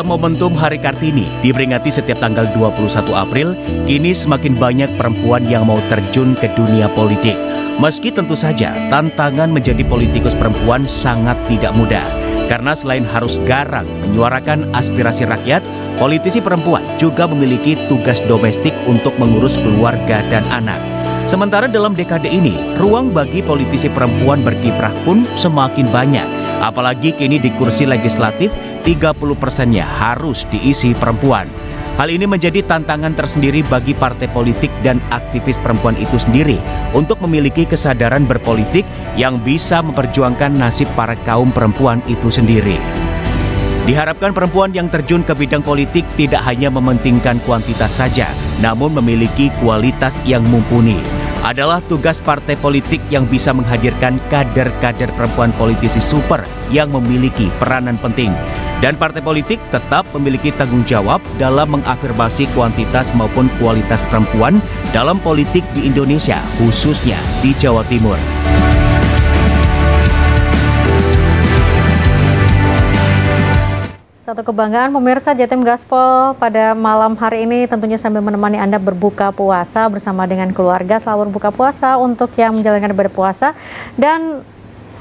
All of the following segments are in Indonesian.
Dalam momentum Hari Kartini, diperingati setiap tanggal 21 April, kini semakin banyak perempuan yang mau terjun ke dunia politik. Meski tentu saja tantangan menjadi politikus perempuan sangat tidak mudah. Karena selain harus garang menyuarakan aspirasi rakyat, politisi perempuan juga memiliki tugas domestik untuk mengurus keluarga dan anak. Sementara dalam dekade ini, ruang bagi politisi perempuan berkiprah pun semakin banyak. Apalagi kini di kursi legislatif, 30%-nya harus diisi perempuan. Hal ini menjadi tantangan tersendiri bagi partai politik dan aktivis perempuan itu sendiri untuk memiliki kesadaran berpolitik yang bisa memperjuangkan nasib para kaum perempuan itu sendiri. Diharapkan perempuan yang terjun ke bidang politik tidak hanya mementingkan kuantitas saja, namun memiliki kualitas yang mumpuni. Adalah tugas partai politik yang bisa menghadirkan kader-kader perempuan politisi super yang memiliki peranan penting. Dan partai politik tetap memiliki tanggung jawab dalam mengafirmasi kuantitas maupun kualitas perempuan dalam politik di Indonesia, khususnya di Jawa Timur. Satu kebanggaan pemirsa Jatim Gaspol pada malam hari ini tentunya sambil menemani Anda berbuka puasa bersama dengan keluarga. Selalu berbuka puasa untuk yang menjalankan ibadah puasa. Dan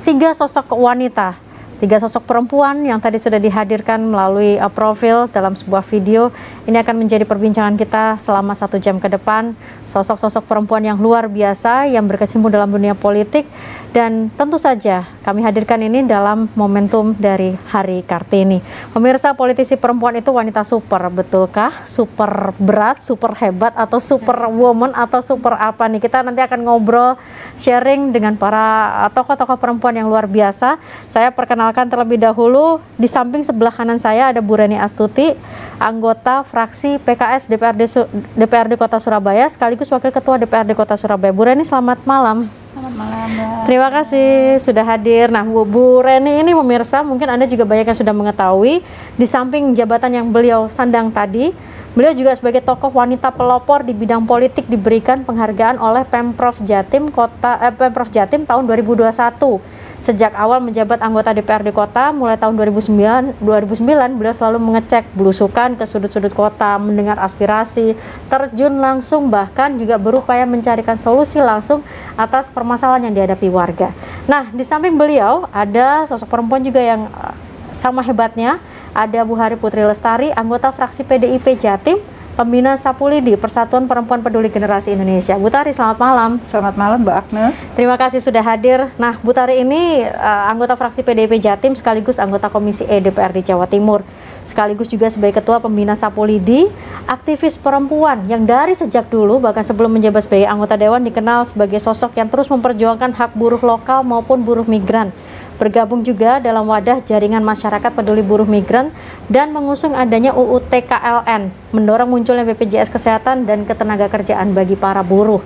3 sosok wanita, 3 sosok perempuan yang tadi sudah dihadirkan melalui profil dalam sebuah video. Ini akan menjadi perbincangan kita selama 1 jam ke depan. Sosok-sosok perempuan yang luar biasa yang berkecimpung dalam dunia politik. Dan tentu saja kami hadirkan ini dalam momentum dari Hari Kartini. Pemirsa, politisi perempuan itu wanita super, betulkah? Super berat, super hebat, atau super woman, atau super apa nih? Kita nanti akan ngobrol, sharing dengan para tokoh-tokoh perempuan yang luar biasa. Saya perkenalkan terlebih dahulu, di samping sebelah kanan saya ada Bu Reni Astuti, anggota fraksi PKS DPRD Kota Surabaya, sekaligus Wakil Ketua DPRD Kota Surabaya. Bu Reni, selamat malam. Selamat malam, Mbak. Terima kasih sudah hadir. Nah, Bu Reni ini pemirsa, mungkin Anda juga banyak yang sudah mengetahui, di samping jabatan yang beliau sandang tadi, beliau juga sebagai tokoh wanita pelopor di bidang politik diberikan penghargaan oleh Pemprov Jatim tahun 2021. Sejak awal menjabat anggota DPRD Kota, mulai tahun 2009 beliau selalu mengecek belusukan ke sudut-sudut kota, mendengar aspirasi, terjun langsung, bahkan juga berupaya mencarikan solusi langsung atas permasalahan yang dihadapi warga. Nah, di samping beliau ada sosok perempuan juga yang sama hebatnya, ada Bu Hari Putri Lestari, anggota fraksi PDIP Jatim, pembina Sapulidi, Persatuan Perempuan Peduli Generasi Indonesia. Bu Tari, selamat malam. Selamat malam, Mbak Agnes. Terima kasih sudah hadir. Nah, Bu Tari ini anggota fraksi PDIP Jatim sekaligus anggota Komisi E DPRD Jawa Timur. Sekaligus juga sebagai ketua pembina Sapulidi, aktivis perempuan yang dari sejak dulu, bahkan sebelum menjabat sebagai anggota dewan, dikenal sebagai sosok yang terus memperjuangkan hak buruh lokal maupun buruh migran. Bergabung juga dalam wadah jaringan masyarakat peduli buruh migran dan mengusung adanya UU TKLN, mendorong munculnya BPJS Kesehatan dan Ketenagakerjaan bagi para buruh.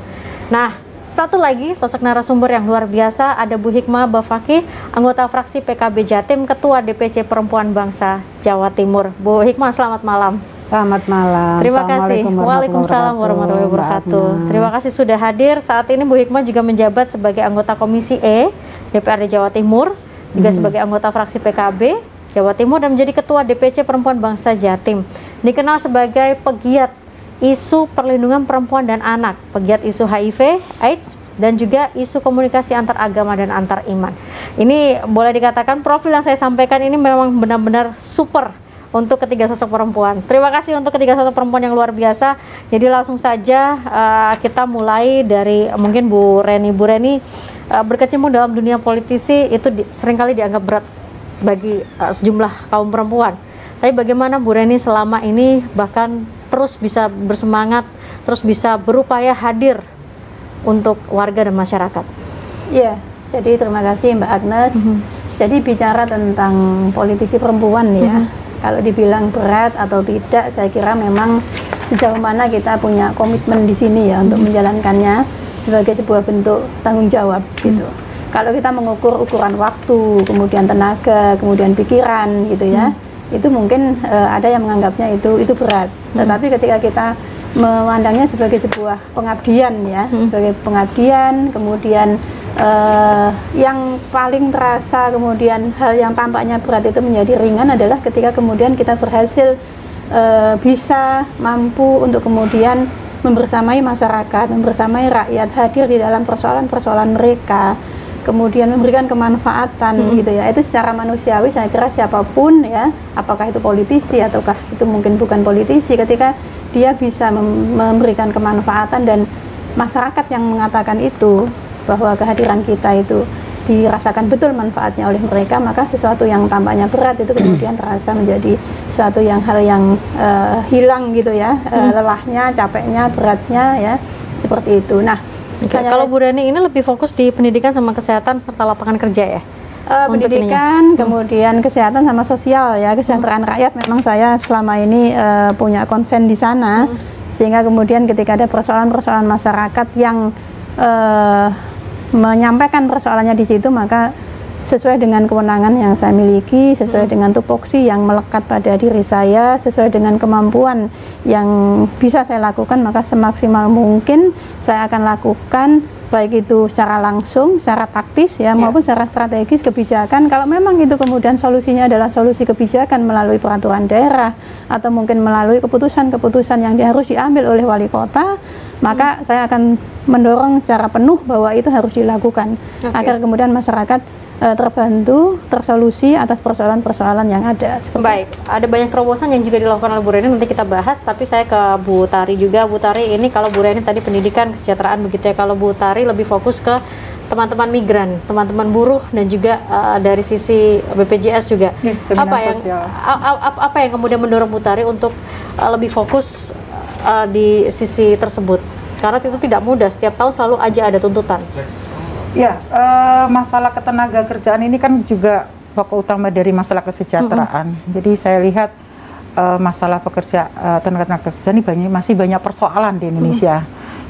Nah, satu lagi sosok narasumber yang luar biasa, ada Bu Hikmah Bafaki, anggota fraksi PKB Jatim, Ketua DPC Perempuan Bangsa Jawa Timur. Bu Hikmah, selamat malam. Selamat malam. Terima kasih. Waalaikumsalam warahmatullahi wabarakatuh. Terima kasih sudah hadir. Saat ini Bu Hikmah juga menjabat sebagai anggota Komisi E DPRD Jawa Timur, juga sebagai anggota fraksi PKB Jawa Timur, dan menjadi Ketua DPC Perempuan Bangsa Jatim. Dikenal sebagai pegiat isu perlindungan perempuan dan anak, pegiat isu HIV, AIDS, dan juga isu komunikasi antar agama dan antar iman. Ini boleh dikatakan profil yang saya sampaikan ini memang benar-benar super untuk ketiga sosok perempuan. Terima kasih untuk ketiga sosok perempuan yang luar biasa. Jadi langsung saja kita mulai dari mungkin Bu Reni. Bu Reni berkecimpung dalam dunia politisi itu seringkali dianggap berat bagi sejumlah kaum perempuan. Tapi bagaimana Bu Reni selama ini bahkan terus bisa bersemangat, terus bisa berupaya hadir untuk warga dan masyarakat? Iya, jadi terima kasih Mbak Agnes. Jadi bicara tentang politisi perempuan ya, kalau dibilang berat atau tidak, saya kira memang sejauh mana kita punya komitmen di sini ya untuk menjalankannya sebagai sebuah bentuk tanggung jawab gitu. Kalau kita mengukur ukuran waktu, kemudian tenaga, kemudian pikiran gitu ya, itu mungkin ada yang menganggapnya itu berat. Tetapi ketika kita memandangnya sebagai sebuah pengabdian ya, sebagai pengabdian, kemudian yang paling terasa kemudian hal yang tampaknya berat itu menjadi ringan adalah ketika kemudian kita berhasil bisa mampu untuk kemudian membersamai masyarakat, membersamai rakyat, hadir di dalam persoalan-persoalan mereka, kemudian memberikan kemanfaatan gitu ya. Itu secara manusiawi saya kira siapapun ya, apakah itu politisi ataukah itu mungkin bukan politisi, ketika dia bisa memberikan kemanfaatan dan masyarakat yang mengatakan itu bahwa kehadiran kita itu dirasakan betul manfaatnya oleh mereka, maka sesuatu yang tampaknya berat itu kemudian terasa menjadi suatu hal yang hilang gitu ya, lelahnya, capeknya, beratnya ya, seperti itu. Nah, kalau Bu Reni ini lebih fokus di pendidikan sama kesehatan serta lapangan kerja ya? Pendidikan, kemudian kesehatan sama sosial ya, kesejahteraan rakyat memang saya selama ini punya konsen di sana, sehingga kemudian ketika ada persoalan-persoalan masyarakat yang menyampaikan persoalannya di situ, maka sesuai dengan kewenangan yang saya miliki, sesuai dengan tupoksi yang melekat pada diri saya, sesuai dengan kemampuan yang bisa saya lakukan, maka semaksimal mungkin saya akan lakukan, baik itu secara langsung, secara taktis ya, maupun secara strategis kebijakan. Kalau memang itu kemudian solusinya adalah solusi kebijakan melalui peraturan daerah atau mungkin melalui keputusan-keputusan yang harus diambil oleh wali kota, maka saya akan mendorong secara penuh bahwa itu harus dilakukan agar kemudian masyarakat terbantu, tersolusi atas persoalan-persoalan yang ada. Baik, ada banyak terobosan yang juga dilakukan oleh Bu Reni, nanti kita bahas, tapi saya ke Bu Tari juga. Bu Tari, ini kalau Bu Reni tadi pendidikan, kesejahteraan begitu ya, kalau Bu Tari lebih fokus ke teman-teman migran, teman-teman buruh, dan juga dari sisi BPJS juga. Apa yang kemudian mendorong Bu Tari untuk lebih fokus di sisi tersebut? Karena itu tidak mudah, setiap tahun selalu aja ada tuntutan. Ya, masalah ketenaga kerjaan ini kan juga pokok utama dari masalah kesejahteraan. Jadi saya lihat masalah tenaga kerja ini masih banyak persoalan di Indonesia.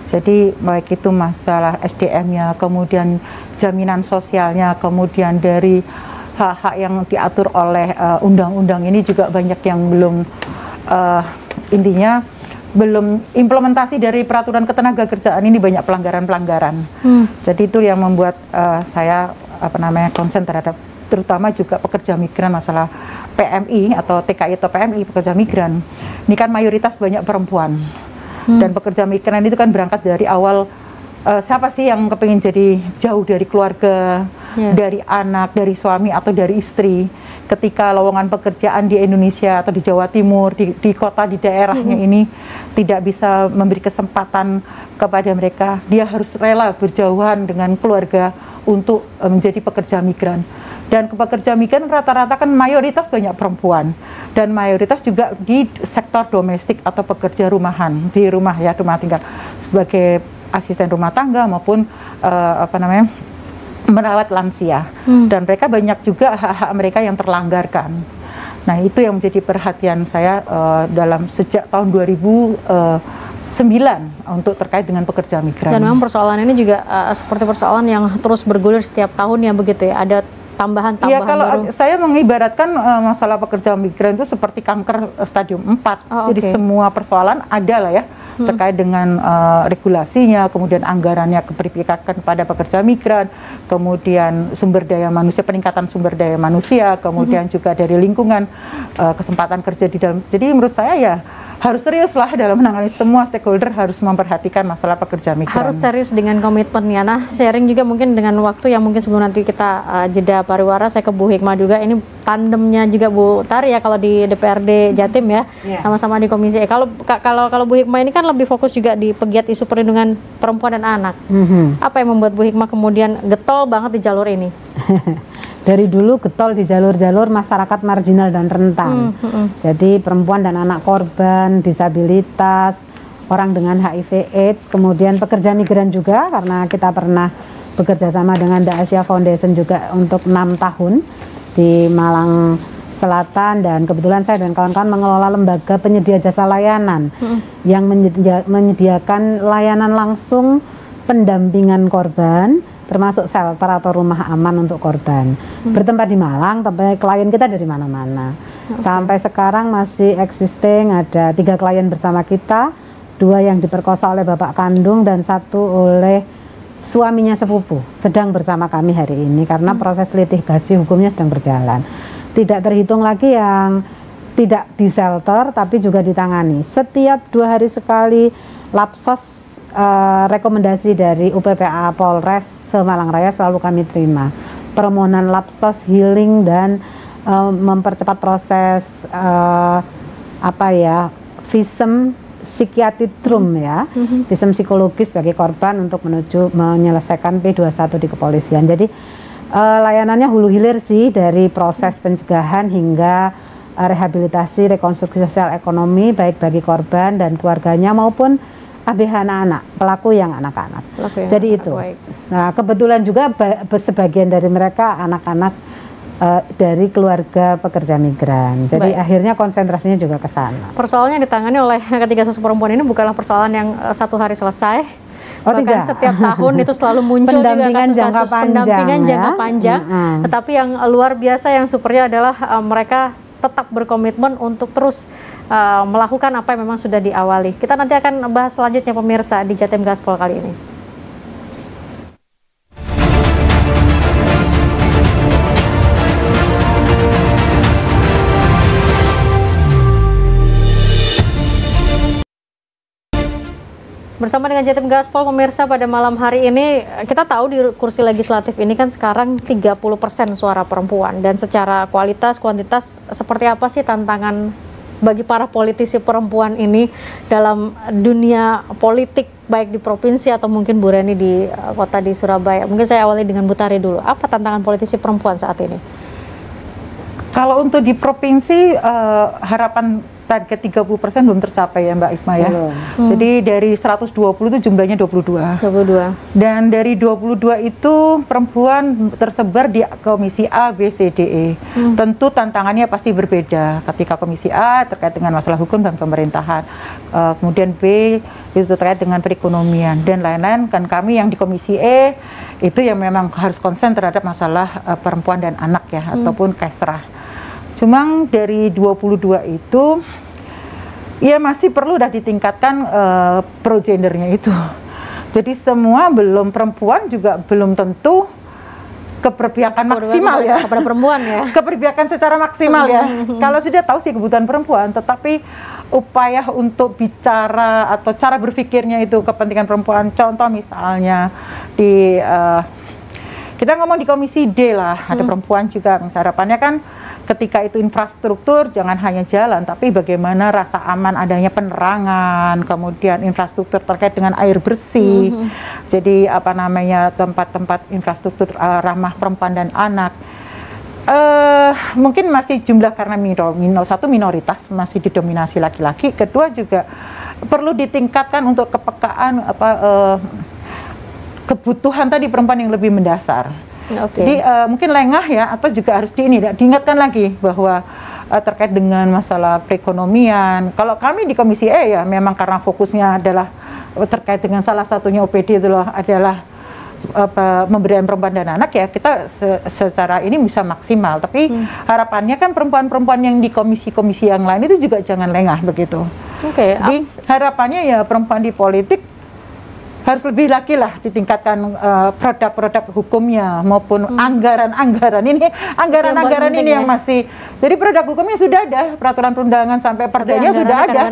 Jadi baik itu masalah SDM-nya, kemudian jaminan sosialnya, kemudian dari hak-hak yang diatur oleh undang-undang ini juga banyak yang belum intinya belum implementasi dari peraturan ketenaga kerjaan ini, banyak pelanggaran-pelanggaran. Jadi itu yang membuat saya konsen terhadap terutama juga pekerja migran, masalah PMI atau TKI atau PMI, pekerja migran. Ini kan mayoritas banyak perempuan. Dan pekerja migran itu kan berangkat dari awal siapa sih yang kepingin jadi jauh dari keluarga, dari anak, dari suami atau dari istri. Ketika lowongan pekerjaan di Indonesia atau di Jawa Timur, di kota, di daerahnya ini tidak bisa memberi kesempatan kepada mereka, dia harus rela berjauhan dengan keluarga untuk menjadi pekerja migran. Dan pekerja migran rata-rata kan mayoritas banyak perempuan, dan mayoritas juga di sektor domestik atau pekerja rumahan, di rumah ya, rumah tinggal, sebagai asisten rumah tangga maupun merawat lansia. Dan mereka banyak juga hak-hak mereka yang terlanggarkan. Nah, itu yang menjadi perhatian saya dalam sejak tahun 2009 untuk terkait dengan pekerja migran. Dan memang persoalan ini juga seperti persoalan yang terus bergulir setiap tahun ya, begitu ya, ada tambahan-tambahan ya, kalau baru. Saya mengibaratkan masalah pekerja migran itu seperti kanker stadium 4. Jadi semua persoalan ada lah ya, terkait dengan regulasinya, kemudian anggarannya keberpihakan pada pekerja migran, kemudian sumber daya manusia, peningkatan sumber daya manusia, kemudian juga dari lingkungan, kesempatan kerja di dalam. Jadi menurut saya ya harus serius lah dalam menangani, semua stakeholder harus memperhatikan masalah pekerja migran. Harus serius dengan komitmen ya. Nah, sharing juga mungkin dengan waktu yang mungkin sebelum nanti kita jeda pariwara, saya ke Bu Hikmah juga. Ini tandemnya juga Bu Tari ya kalau di DPRD Jatim ya, sama-sama di Komisi E. Kalau Bu Hikmah ini kan lebih fokus juga di pegiat isu perlindungan perempuan dan anak. Apa yang membuat Bu Hikmah kemudian getol banget di jalur ini? Dari dulu getol di jalur-jalur masyarakat marginal dan rentan. Jadi perempuan dan anak korban, disabilitas, orang dengan HIV/AIDS, kemudian pekerja migran juga, karena kita pernah bekerja sama dengan The Asia Foundation juga untuk 6 tahun di Malang Selatan, dan kebetulan saya dan kawan-kawan mengelola lembaga penyedia jasa layanan yang menyediakan layanan langsung pendampingan korban, termasuk shelter atau rumah aman untuk korban. Bertempat di Malang, tapi klien kita dari mana-mana. Sampai sekarang masih existing, ada 3 klien bersama kita, 2 yang diperkosa oleh bapak kandung dan 1 oleh suaminya sepupu sedang bersama kami hari ini karena proses litigasi hukumnya sedang berjalan. Tidak terhitung lagi yang tidak di shelter tapi juga ditangani. Setiap 2 hari sekali Lapsos rekomendasi dari UPPA Polres Semalang Raya selalu kami terima. Permohonan Lapsos healing dan mempercepat proses visum psikiatritrum ya, visum psikologis bagi korban untuk menuju menyelesaikan P21 di kepolisian. Jadi layanannya hulu hilir sih dari proses pencegahan hingga rehabilitasi, rekonstruksi sosial ekonomi baik bagi korban dan keluarganya maupun ABH anak-anak, pelaku yang anak-anak. Jadi itu. Nah, kebetulan juga sebagian dari mereka anak-anak dari keluarga pekerja migran. Jadi akhirnya konsentrasinya juga ke sana. Persoalannya ditangani oleh ketiga sosok perempuan ini bukanlah persoalan yang satu hari selesai. Bahkan tidak. Setiap tahun itu selalu muncul juga kasus-kasus pendampingan jangka panjang. Tetapi yang luar biasa yang supernya adalah mereka tetap berkomitmen untuk terus melakukan apa yang memang sudah diawali. Kita nanti akan bahas selanjutnya pemirsa di Jatim Gaspol kali ini. Bersama dengan Jatim Gaspol pemirsa pada malam hari ini, kita tahu di kursi legislatif ini kan sekarang 30% suara perempuan, dan secara kualitas kuantitas seperti apa sih tantangan bagi para politisi perempuan ini dalam dunia politik baik di provinsi atau mungkin Bu Reni di kota di Surabaya. Mungkin saya awali dengan Bu Tari dulu. Apa tantangan politisi perempuan saat ini? Kalau untuk di provinsi harapan target 30% belum tercapai ya Mbak Ikma ya. Jadi dari 120 itu jumlahnya 22. Dan dari 22 itu perempuan tersebar di komisi A, B, C, D, E. Tentu tantangannya pasti berbeda. Ketika komisi A terkait dengan masalah hukum dan pemerintahan. Kemudian B itu terkait dengan perekonomian dan lain-lain. Kan kami yang di komisi E itu yang memang harus konsen terhadap masalah perempuan dan anak ya, ataupun kesrah. Cuma dari 22 itu ya masih perlu ditingkatkan pro gendernya itu. Jadi semua belum, perempuan juga belum tentu keberpihakan maksimal ya. Kepada perempuan ya. Keberpihakan secara maksimal ya. Kalau sudah tahu sih kebutuhan perempuan, tetapi upaya untuk bicara atau cara berpikirnya itu kepentingan perempuan. Contoh misalnya di kita ngomong di komisi D lah, ada perempuan juga. Harapannya kan ketika itu infrastruktur jangan hanya jalan, tapi bagaimana rasa aman adanya penerangan, kemudian infrastruktur terkait dengan air bersih. Jadi apa namanya tempat-tempat infrastruktur ramah perempuan dan anak. Mungkin masih jumlah karena satu minoritas masih didominasi laki-laki, kedua juga perlu ditingkatkan untuk kepekaan kebutuhan tadi perempuan yang lebih mendasar. Jadi mungkin lengah ya, atau juga harus diingatkan lagi bahwa terkait dengan masalah perekonomian. Kalau kami di komisi E ya memang karena fokusnya adalah terkait dengan salah satunya OPD itu adalah pemberdayaan perempuan dan anak ya, kita secara ini bisa maksimal. Tapi harapannya kan perempuan-perempuan yang di komisi-komisi yang lain itu juga jangan lengah begitu. Jadi harapannya ya perempuan di politik harus lebih lagi lah ditingkatkan produk-produk hukumnya maupun anggaran-anggaran ini, anggaran-anggaran ini yang masih, jadi produk hukumnya sudah ada, peraturan perundangan sampai perdanya sudah ada.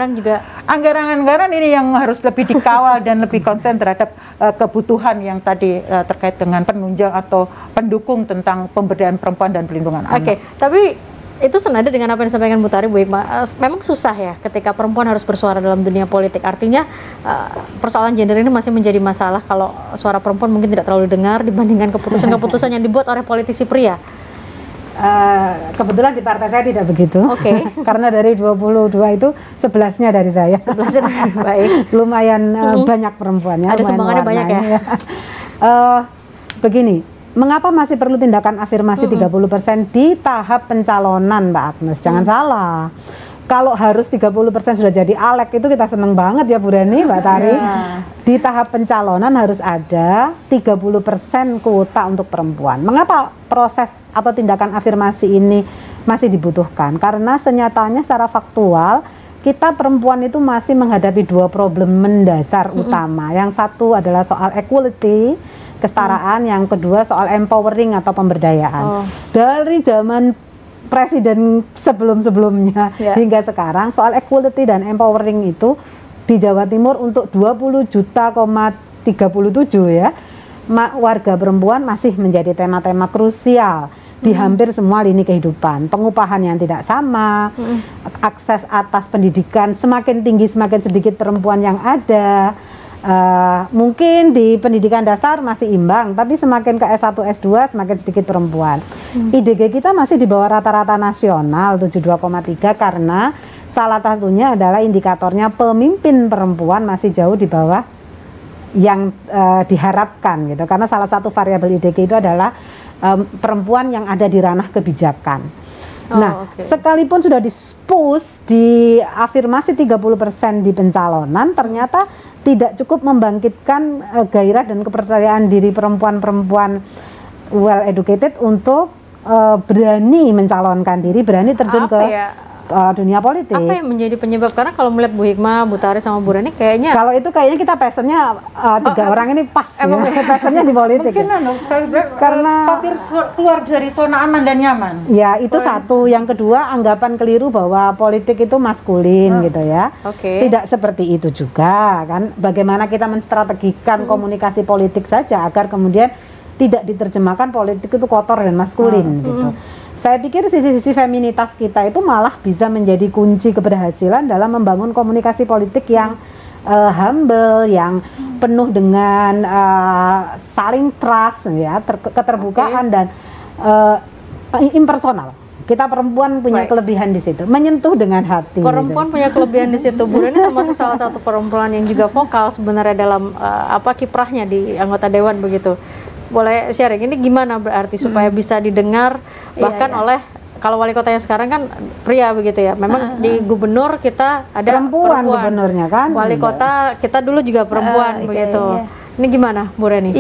Anggaran-anggaran ini yang harus lebih dikawal dan lebih konsen terhadap kebutuhan yang tadi terkait dengan penunjang atau pendukung tentang pemberdayaan perempuan dan pelindungan anak. Tapi itu senada dengan apa yang disampaikan Bu Tari, Bu Hikmah. Memang susah ya ketika perempuan harus bersuara dalam dunia politik. Artinya persoalan gender ini masih menjadi masalah kalau suara perempuan mungkin tidak terlalu dengar dibandingkan keputusan-keputusan yang dibuat oleh politisi pria. Kebetulan di partai saya tidak begitu. Karena dari 22 itu 11-nya dari saya. 11-nya baik. Lumayan banyak perempuannya. Ada sumbangannya banyak ya. Begini. Mengapa masih perlu tindakan afirmasi 30% di tahap pencalonan, Mbak Agnes? Jangan salah. Kalau harus 30% sudah jadi alek itu kita seneng banget ya Bu Reni, Mbak Tari. Di tahap pencalonan harus ada 30% kuota untuk perempuan. Mengapa proses atau tindakan afirmasi ini masih dibutuhkan? Karena senyatanya secara faktual kita perempuan itu masih menghadapi dua problem mendasar utama. Yang satu adalah soal equality, kesetaraan, yang kedua soal empowering atau pemberdayaan. Dari zaman presiden sebelum-sebelumnya hingga sekarang, soal equality dan empowering itu di Jawa Timur untuk 20 juta, 37 ya, warga perempuan masih menjadi tema-tema krusial di hampir semua lini kehidupan. Pengupahan yang tidak sama, akses atas pendidikan semakin tinggi semakin sedikit perempuan yang ada. Mungkin di pendidikan dasar masih imbang, tapi semakin ke S1, S2 semakin sedikit perempuan. IDG kita masih di bawah rata-rata nasional 72,3 karena salah satunya adalah indikatornya pemimpin perempuan masih jauh di bawah yang diharapkan gitu. Karena salah satu variabel IDG itu adalah perempuan yang ada di ranah kebijakan. Sekalipun sudah di-push di afirmasi 30% di pencalonan, ternyata tidak cukup membangkitkan gairah dan kepercayaan diri perempuan-perempuan well educated untuk berani mencalonkan diri, berani terjun ke dunia politik. Apa yang menjadi penyebab? Karena kalau melihat Bu Hikmah, Bu Tari sama Bu Reni kayaknya kalau itu kayaknya kita passionnya tiga orang ini pas ya, passionnya di politik. Mungkin karena keluar dari zona aman dan nyaman. Ya itu satu. Yang kedua, anggapan keliru bahwa politik itu maskulin gitu ya. Tidak seperti itu juga kan. Bagaimana kita menstrategikan komunikasi politik saja agar kemudian tidak diterjemahkan politik itu kotor dan maskulin gitu. Saya pikir sisi-sisi feminitas kita itu malah bisa menjadi kunci keberhasilan dalam membangun komunikasi politik yang humble, yang penuh dengan saling trust, ya, keterbukaan dan impersonal. Kita perempuan punya kelebihan di situ, menyentuh dengan hati. Perempuan punya kelebihan di situ. Bu Reni termasuk salah satu perempuan yang juga vokal sebenarnya dalam kiprahnya di anggota dewan begitu. Boleh sharing, ini gimana berarti supaya bisa didengar bahkan oleh, kalau wali kota yang sekarang kan pria begitu ya, memang di gubernur kita ada perempuan gubernurnya kan, wali kota kita dulu juga perempuan begitu. Ini gimana Bu Reni?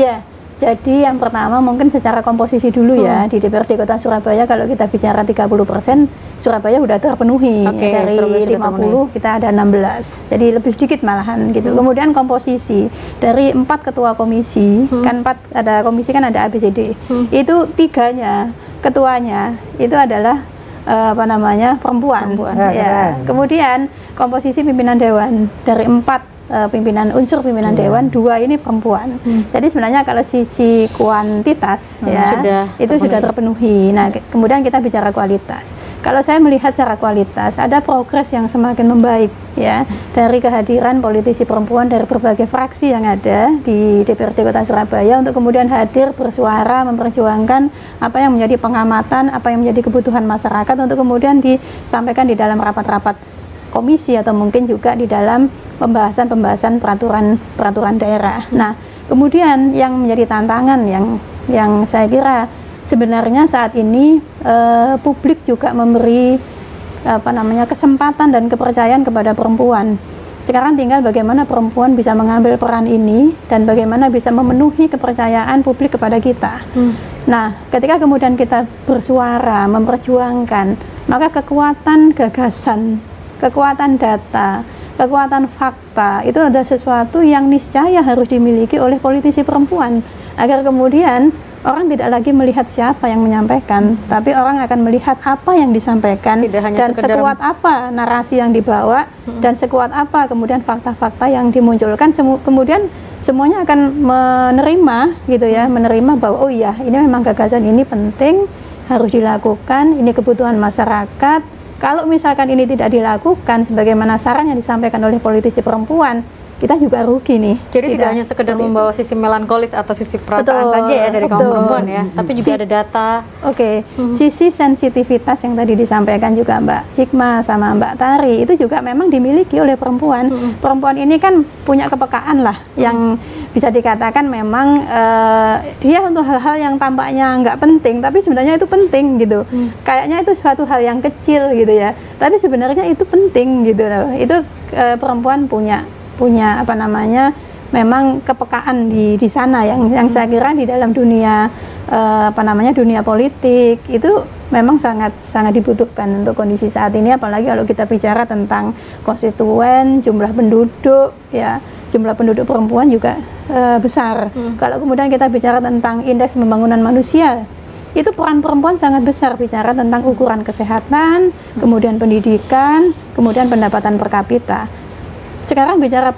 Jadi yang pertama mungkin secara komposisi dulu ya, di DPRD Kota Surabaya kalau kita bicara 30%, Surabaya udah terpenuhi. Dari 50 kita ada 16, jadi lebih sedikit malahan gitu. Kemudian komposisi dari 4 ketua komisi, kan 4 ada komisi kan ada ABCD, itu 3-nya ketuanya itu adalah perempuan. Ya. Kemudian komposisi pimpinan dewan dari 4 unsur pimpinan dewan, 2 ini perempuan. Jadi sebenarnya kalau sisi kuantitas sudah terpenuhi. Nah, kemudian kita bicara kualitas. Kalau saya melihat secara kualitas ada progres yang semakin membaik ya, dari kehadiran politisi perempuan dari berbagai fraksi yang ada di DPRD Kota Surabaya untuk kemudian hadir bersuara memperjuangkan apa yang menjadi pengamatan, apa yang menjadi kebutuhan masyarakat untuk kemudian disampaikan di dalam rapat-rapat komisi atau mungkin juga di dalam pembahasan peraturan daerah. Nah, kemudian yang menjadi tantangan yang saya kira sebenarnya saat ini publik juga memberi kesempatan dan kepercayaan kepada perempuan. Sekarang tinggal bagaimana perempuan bisa mengambil peran ini dan bagaimana bisa memenuhi kepercayaan publik kepada kita. Nah, ketika kemudian kita bersuara, memperjuangkan, maka kekuatan gagasan, kekuatan data, kekuatan fakta itu adalah sesuatu yang niscaya harus dimiliki oleh politisi perempuan agar kemudian orang tidak lagi melihat siapa yang menyampaikan, tapi orang akan melihat apa yang disampaikan dan sekuat apa narasi yang dibawa dan sekuat apa kemudian fakta-fakta yang dimunculkan, kemudian semuanya akan menerima gitu ya, menerima bahwa oh iya ini memang gagasan ini penting, harus dilakukan, ini kebutuhan masyarakat. Kalau misalkan ini tidak dilakukan sebagaimana saran yang disampaikan oleh politisi perempuan, kita juga rugi nih. Jadi tidak hanya sekedar membawa sisi melankolis atau sisi perasaan saja ya dari kaum perempuan ya, tapi juga ada data. Sisi sensitivitas yang tadi disampaikan juga Mbak Hikmah sama Mbak Tari itu juga memang dimiliki oleh perempuan. Perempuan ini kan punya kepekaan lah yang bisa dikatakan memang dia untuk hal-hal yang tampaknya nggak penting, tapi sebenarnya itu penting gitu. Kayaknya itu suatu hal yang kecil gitu ya, tapi sebenarnya itu penting gitu loh. Itu perempuan punya memang kepekaan di sana yang saya kira di dalam dunia dunia politik itu memang sangat dibutuhkan untuk kondisi saat ini, apalagi kalau kita bicara tentang konstituen, jumlah penduduk ya. jumlah penduduk perempuan juga besar. Kalau kemudian kita bicara tentang indeks pembangunan manusia, itu peran perempuan sangat besar, bicara tentang ukuran kesehatan, kemudian pendidikan, kemudian pendapatan per kapita. Sekarang bicara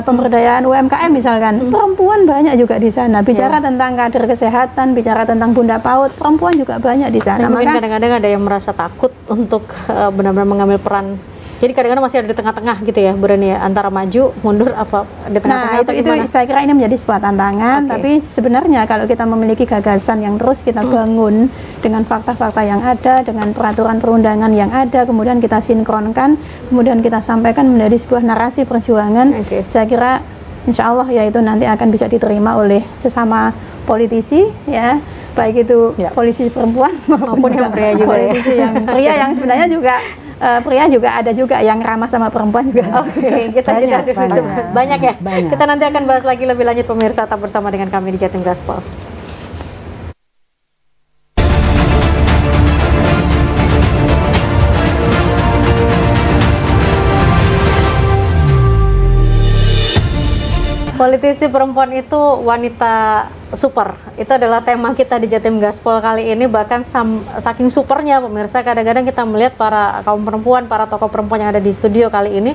pemberdayaan UMKM misalkan, perempuan banyak juga di sana. Bicara tentang kader kesehatan, bicara tentang bunda PAUD, perempuan juga banyak di sana. Mungkin kadang-kadang ada yang merasa takut untuk benar-benar mengambil peran. Jadi kadang-kadang masih ada di tengah-tengah gitu ya, Bu Reni, antara maju, mundur, apa di tengah-tengah. Nah, itu saya kira ini menjadi sebuah tantangan. Tapi sebenarnya kalau kita memiliki gagasan yang terus kita bangun dengan fakta-fakta yang ada, dengan peraturan perundangan yang ada, kemudian kita sinkronkan, kemudian kita sampaikan menjadi sebuah narasi perjuangan, saya kira insya Allah ya itu nanti akan bisa diterima oleh sesama politisi, ya, baik itu politisi perempuan maupun yang pria juga, politisi yang pria yang sebenarnya juga pria juga ada juga yang ramah sama perempuan juga. Kita jeda dulu. Banyak ya. Banyak. Kita nanti akan bahas lagi lebih lanjut, pemirsa, tetap bersama dengan kami di Jatim Gaspol. Politisi perempuan itu wanita super. Itu adalah tema kita di Jatim Gaspol kali ini. Bahkan saking supernya, pemirsa, kadang-kadang kita melihat para kaum perempuan, para tokoh perempuan yang ada di studio kali ini,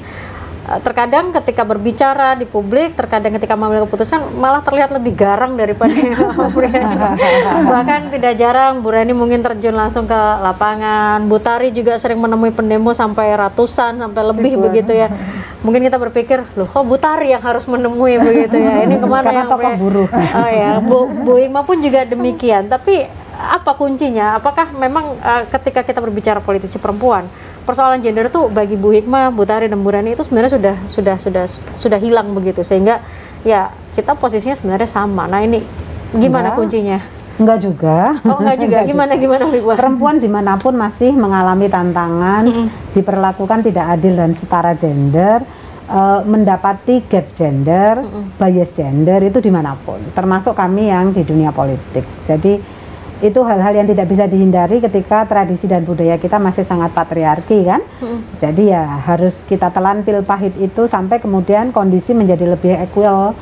terkadang ketika berbicara di publik, terkadang ketika mengambil keputusan malah terlihat lebih garang daripada bahkan tidak jarang Bu Reni mungkin terjun langsung ke lapangan. Bu Tari juga sering menemui pendemo sampai ratusan, sampai lebih begitu ya. Mungkin kita berpikir, loh kok Bu Tari yang harus menemui begitu ya, ini kemana karena yang tokoh buruh. Oh ya, Bu Hikmah pun juga demikian. Tapi apa kuncinya? Apakah memang ketika kita berbicara politisi perempuan, persoalan gender tuh bagi Bu Hikmah, Bu Tari dan Bu Reni itu sebenarnya sudah hilang begitu, sehingga ya kita posisinya sebenarnya sama. Nah ini gimana kuncinya? Enggak juga. Oh enggak juga. Gimana Bu Hikmah? Perempuan dimanapun masih mengalami tantangan, diperlakukan tidak adil dan setara gender, mendapati gap gender, bias gender itu dimanapun, termasuk kami yang di dunia politik. Jadi itu hal-hal yang tidak bisa dihindari ketika tradisi dan budaya kita masih sangat patriarki kan. Jadi ya harus kita telan pil pahit itu sampai kemudian kondisi menjadi lebih equal,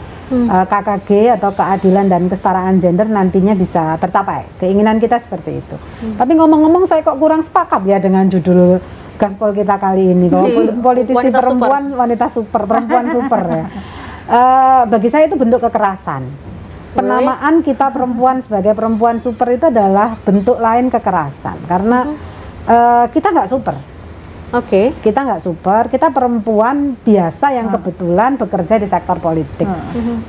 KKG atau keadilan dan kesetaraan gender nantinya bisa tercapai. Keinginan kita seperti itu. Tapi ngomong-ngomong saya kok kurang sepakat ya dengan judul Gaspol kita kali ini. Politisi wanita perempuan super. Wanita super, perempuan super ya. Bagi saya itu bentuk kekerasan. Penamaan kita perempuan sebagai perempuan super itu adalah bentuk lain kekerasan karena kita nggak super. Kita nggak super, kita perempuan biasa yang kebetulan bekerja di sektor politik.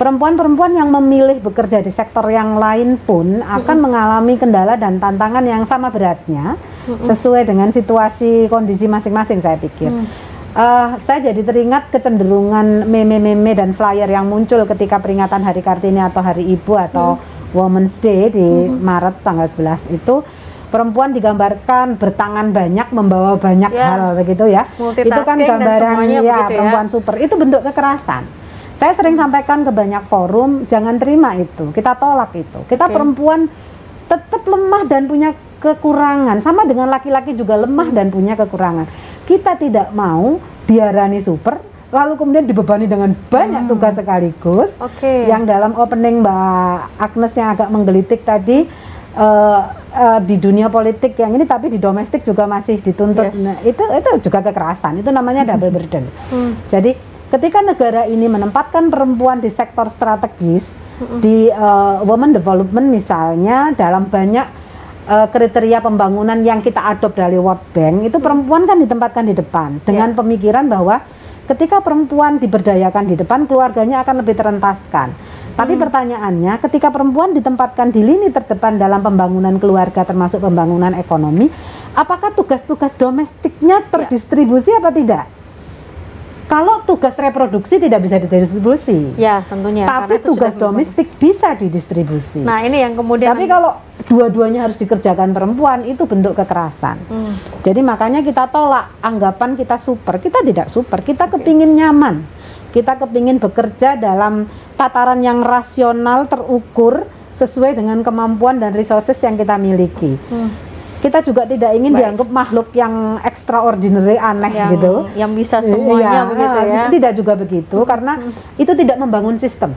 Perempuan-perempuan yang memilih bekerja di sektor yang lain pun akan mengalami kendala dan tantangan yang sama beratnya sesuai dengan situasi kondisi masing-masing, saya pikir. Saya jadi teringat kecenderungan meme-meme dan flyer yang muncul ketika peringatan Hari Kartini atau Hari Ibu atau Women's Day di Maret tanggal 11 itu, perempuan digambarkan bertangan banyak, membawa banyak hal begitu ya. Itu kan gambaran ya perempuan super. Itu bentuk kekerasan. Saya sering sampaikan ke banyak forum, jangan terima itu. Kita tolak itu. Kita perempuan tetap lemah dan punya kekurangan. Sama dengan laki-laki juga lemah dan punya kekurangan. Kita tidak mau diarani super, lalu kemudian dibebani dengan banyak tugas sekaligus. Yang dalam opening Mbak Agnes yang agak menggelitik tadi, di dunia politik yang ini, tapi di domestik juga masih dituntut. Nah, itu juga kekerasan. Itu namanya double burden. Jadi ketika negara ini menempatkan perempuan di sektor strategis, di women development misalnya, dalam banyak kriteria pembangunan yang kita adopt dari World Bank, itu perempuan kan ditempatkan di depan dengan pemikiran bahwa ketika perempuan diberdayakan di depan, keluarganya akan lebih terentaskan. Tapi pertanyaannya, ketika perempuan ditempatkan di lini terdepan dalam pembangunan keluarga termasuk pembangunan ekonomi, apakah tugas-tugas domestiknya terdistribusi apa tidak? Kalau tugas reproduksi tidak bisa didistribusi, ya tentunya. Tapi tugas domestik bisa didistribusi. Nah ini yang kemudian. Tapi kalau dua-duanya harus dikerjakan perempuan, itu bentuk kekerasan. Jadi makanya kita tolak anggapan kita super. Kita tidak super. Kita kepingin nyaman. Kita kepingin bekerja dalam tataran yang rasional, terukur, sesuai dengan kemampuan dan resources yang kita miliki. kita juga tidak ingin dianggap makhluk yang extraordinary, aneh gitu. Yang bisa semuanya begitu ya. Tidak juga begitu, karena itu tidak membangun sistem.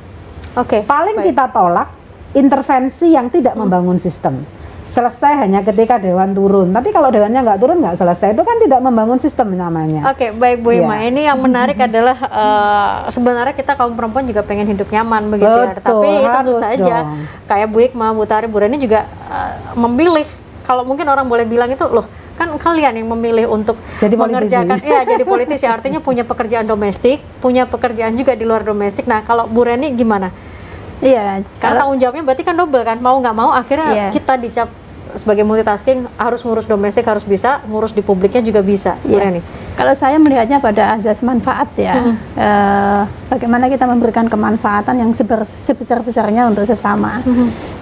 Paling kita tolak intervensi yang tidak membangun sistem. Selesai hanya ketika Dewan turun. Tapi kalau Dewannya nggak turun, nggak selesai. Itu kan tidak membangun sistem namanya. Baik Bu Ima. Ini yang menarik adalah sebenarnya kita kaum perempuan juga pengen hidup nyaman begitu ya. Tapi tentu saja kayak Bu Hikmah, Bu Tari, Bu Reni juga memilih. Kalau mungkin orang boleh bilang itu loh, kan kalian yang memilih untuk jadi mengerjakan, jadi politisi. Artinya punya pekerjaan domestik, punya pekerjaan juga di luar domestik. Nah, kalau Bu Reni gimana? Iya, karena tanggung jawabnya berarti kan double kan, mau nggak mau akhirnya kita dicap sebagai multitasking, harus ngurus domestik, harus bisa ngurus di publiknya juga bisa. Kalau saya melihatnya pada azas manfaat ya, bagaimana kita memberikan kemanfaatan yang sebesar-besarnya untuk sesama.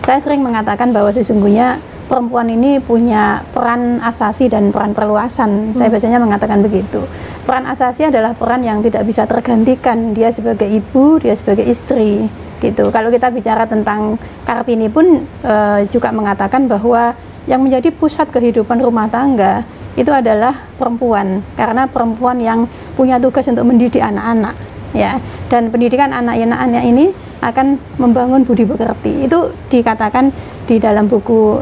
Saya sering mengatakan bahwa sesungguhnya perempuan ini punya peran asasi dan peran perluasan. Saya biasanya mengatakan begitu. Peran asasi adalah peran yang tidak bisa tergantikan. Dia sebagai ibu, dia sebagai istri. Gitu. Kalau kita bicara tentang Kartini pun juga mengatakan bahwa yang menjadi pusat kehidupan rumah tangga itu adalah perempuan, karena perempuan yang punya tugas untuk mendidik anak-anak, ya. Dan pendidikan anak-anak ini akan membangun budi pekerti. Itu dikatakan di dalam buku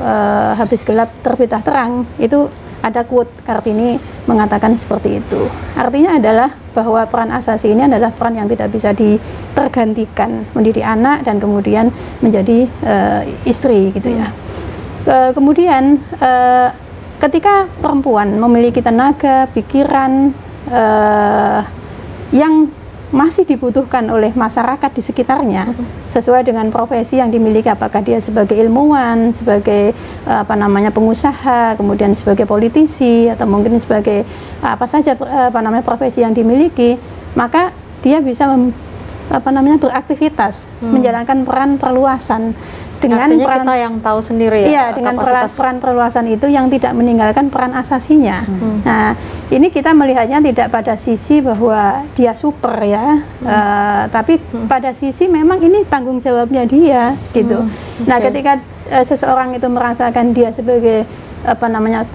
Habis Gelap Terbitlah Terang. Itu ada quote Kartini mengatakan seperti itu. Artinya adalah bahwa peran asasi ini adalah peran yang tidak bisa ditergantikan, mendidik anak dan kemudian menjadi istri gitu ya. Kemudian ketika perempuan memiliki tenaga, pikiran yang masih dibutuhkan oleh masyarakat di sekitarnya sesuai dengan profesi yang dimiliki, apakah dia sebagai ilmuwan, sebagai pengusaha, kemudian sebagai politisi atau mungkin sebagai apa saja profesi yang dimiliki, maka dia bisa beraktivitas, menjalankan peran perluasan. Dengan artinya peran, kita yang tahu sendiri ya, dengan peran perluasan itu yang tidak meninggalkan peran asasinya. Nah, ini kita melihatnya tidak pada sisi bahwa dia super ya, tapi pada sisi memang ini tanggung jawabnya dia gitu. Nah, ketika seseorang itu merasakan dia sebagai